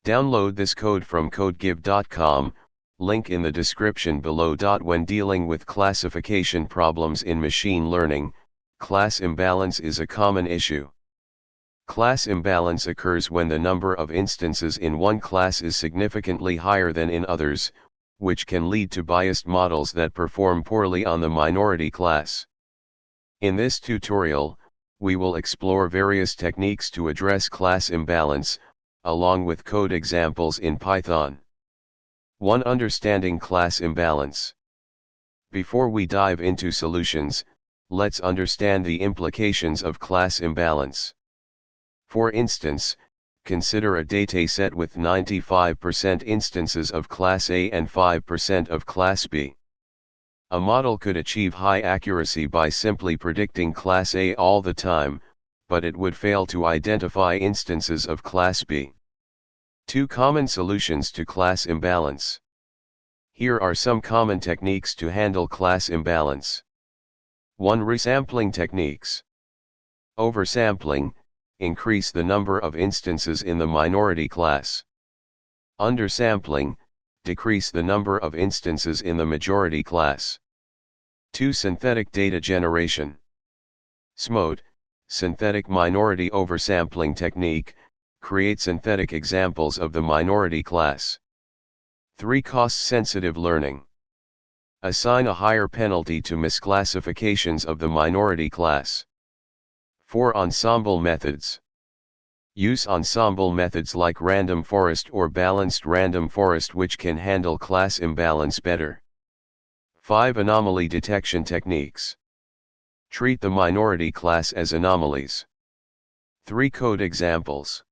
Download this code from codegive.com, link in the description below. When dealing with classification problems in machine learning, class imbalance is a common issue. Class imbalance occurs when the number of instances in one class is significantly higher than in others, which can lead to biased models that perform poorly on the minority class. In this tutorial, we will explore various techniques to address class imbalance, along with code examples in Python. 1. Understanding class imbalance. Before we dive into solutions, let's understand the implications of class imbalance. For instance, consider a dataset with 95% instances of class A and 5% of class B. A model could achieve high accuracy by simply predicting class A all the time, but it would fail to identify instances of class B. 2 common solutions to class imbalance. Here are some common techniques to handle class imbalance. 1. Resampling techniques. Oversampling, increase the number of instances in the minority class. Undersampling, decrease the number of instances in the majority class. 2. Synthetic data generation. SMOT, synthetic minority oversampling technique, create synthetic examples of the minority class. 3. Cost-sensitive learning. Assign a higher penalty to misclassifications of the minority class. 4. Ensemble methods. Use ensemble methods like random forest or balanced random forest, which can handle class imbalance better. 5. Anomaly detection techniques. Treat the minority class as anomalies. 3 code examples.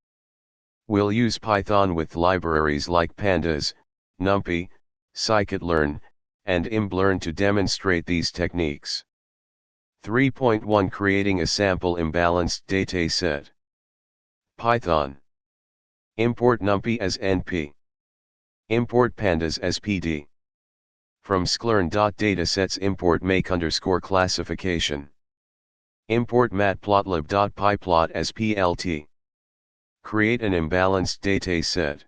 We'll use Python with libraries like pandas, NumPy, scikit-learn, and Imbalance to demonstrate these techniques. 3.1 Creating a sample imbalanced dataset. Python. Import NumPy as NP. Import pandas as PD. From sklearn.datasets import make_classification. Import matplotlib.pyplot as PLT. Create an imbalanced dataset.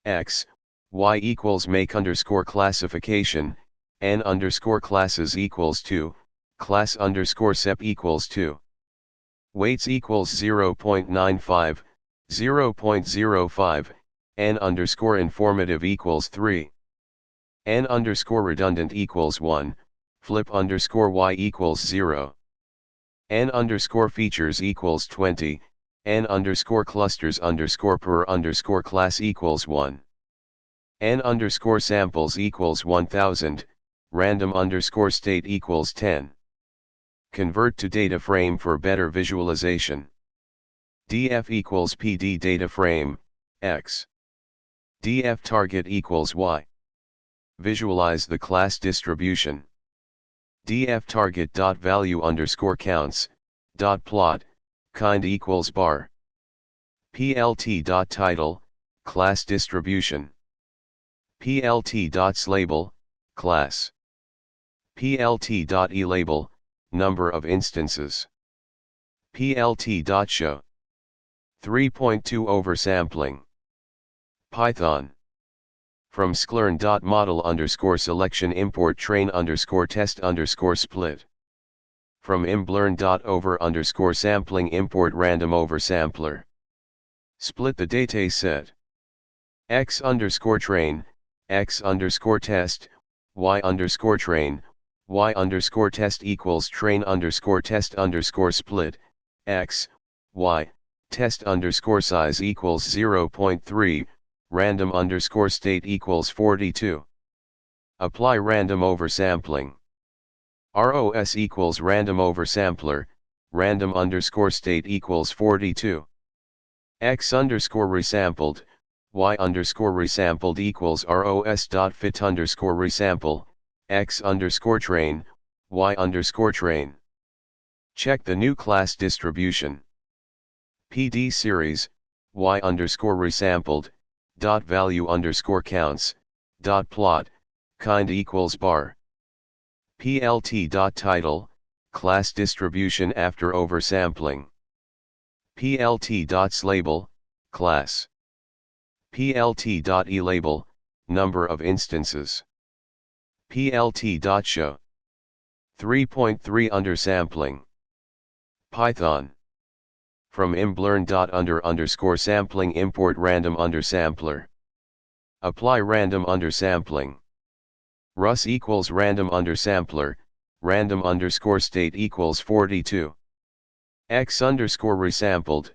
X, Y equals make_classification, n_classes equals 2, class_sep equals 2. Weights equals 0.95, 0.05, n_informative equals 3. n_redundant equals 1, flip_y equals 0. n_features equals 20, n_clusters_per_class equals 1. n_samples equals 1000, random_state equals 10. Convert to data frame for better visualization. df equals pd data frame, x. df target equals y. Visualize the class distribution. df target dot value underscore counts, dot plot, kind equals bar. plt dot title, class distribution. plt dot label, class. plt dot elabel, number of instances. plt dot show. 3.2 Oversampling. Python. From sklearn.model_selection import train_test_split. From imblearn.over_sampling import random oversampler. Split the dataset. x_train, x_test, y_train, y_test equals train_test_split, x, y, test_size equals 0.3, random_state equals 42. Apply random oversampling. ROS equals random oversampler, random_state equals 42. x_resampled, y_resampled equals ROS.fit_resample, x_train, y_train. Check the new class distribution. PD series, y_resampled, dot value_counts, dot plot, kind equals bar. plt dot title, class distribution after oversampling. plt dot label, class. plt.elabel, number of instances. plt.show. 3.3 Undersampling. Python. From imlearn.under_sampling import random undersampler. Apply random undersampling. Rus equals random undersampler, random_state equals 42. X_resampled,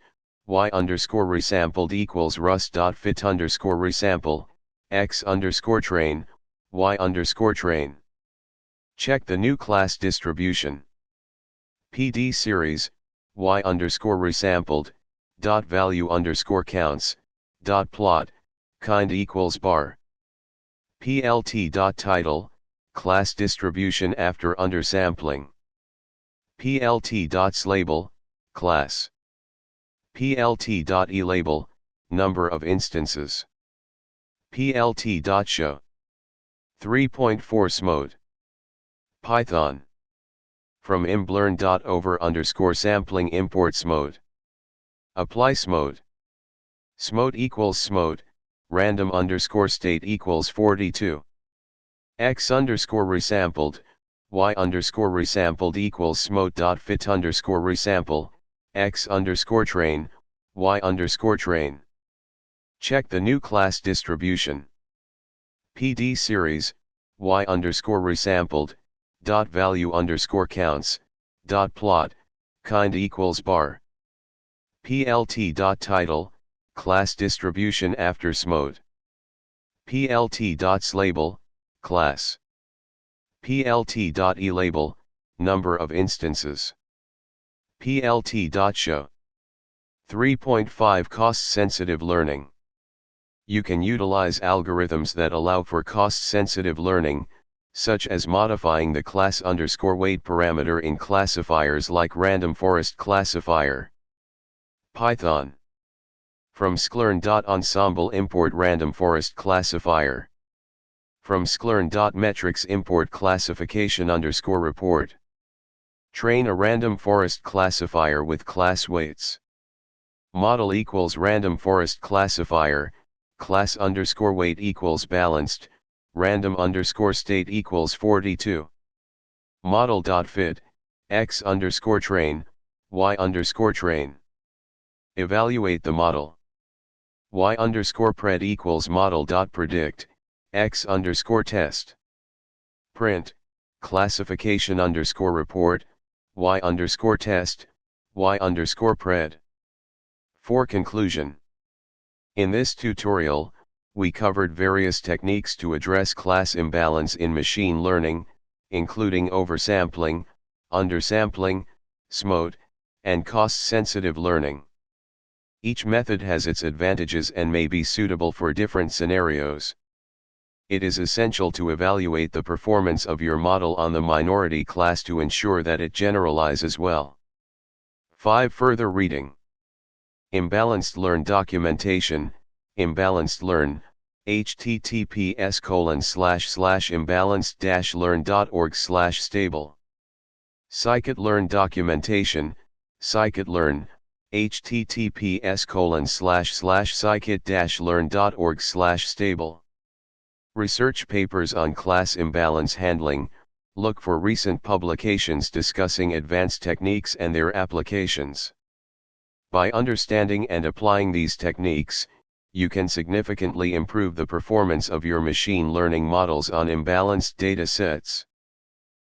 Y_resampled equals rus.fit_resample, X_train, Y_train. Check the new class distribution. PD series, Y_resampled, .value_counts, .plot, kind equals bar. plt.title, class distribution after undersampling. plt.slabel, class. plt.elabel, number of instances. plt.show. 3.4 smode. Python. From imlearn.over_sampling import smode. Apply smode. Smode equals smode, random_state equals 42. X_resampled, Y_resampled equals smode.fit_resample, X_train, Y_train. Check the new class distribution. PD series, Y_resampled, .value_counts, .plot, kind equals bar. plt.title, class distribution after smode. plt.slabel, class. plt.elabel, number of instances. plt.show. 3.5 Cost-sensitive learning. You can utilize algorithms that allow for cost-sensitive learning, such as modifying the class_weight parameter in classifiers like random forest classifier. Python. From sklearn.ensemble import random forest classifier. From sklearn.metrics import classification_report. Train a random forest classifier with class weights. Model equals random forest classifier, class_weight equals balanced, random_state equals 42. Model.fit, X_train, Y_train. Evaluate the model. Y_pred equals model.predict, X_test. Print, classification_report, Y_test, Y_pred. For conclusion. In this tutorial, we covered various techniques to address class imbalance in machine learning, including oversampling, undersampling, smode, and cost-sensitive learning. Each method has its advantages and may be suitable for different scenarios. It is essential to evaluate the performance of your model on the minority class to ensure that it generalizes well. 5. Further reading. Imbalanced Learn documentation. Imbalanced Learn, https://imbalanced-learn.org/stable. Scikit-learn documentation. Scikit-learn, https://scikit-learn.org/stable. Research papers on class imbalance handling. Look for recent publications discussing advanced techniques and their applications. By understanding and applying these techniques, you can significantly improve the performance of your machine learning models on imbalanced datasets.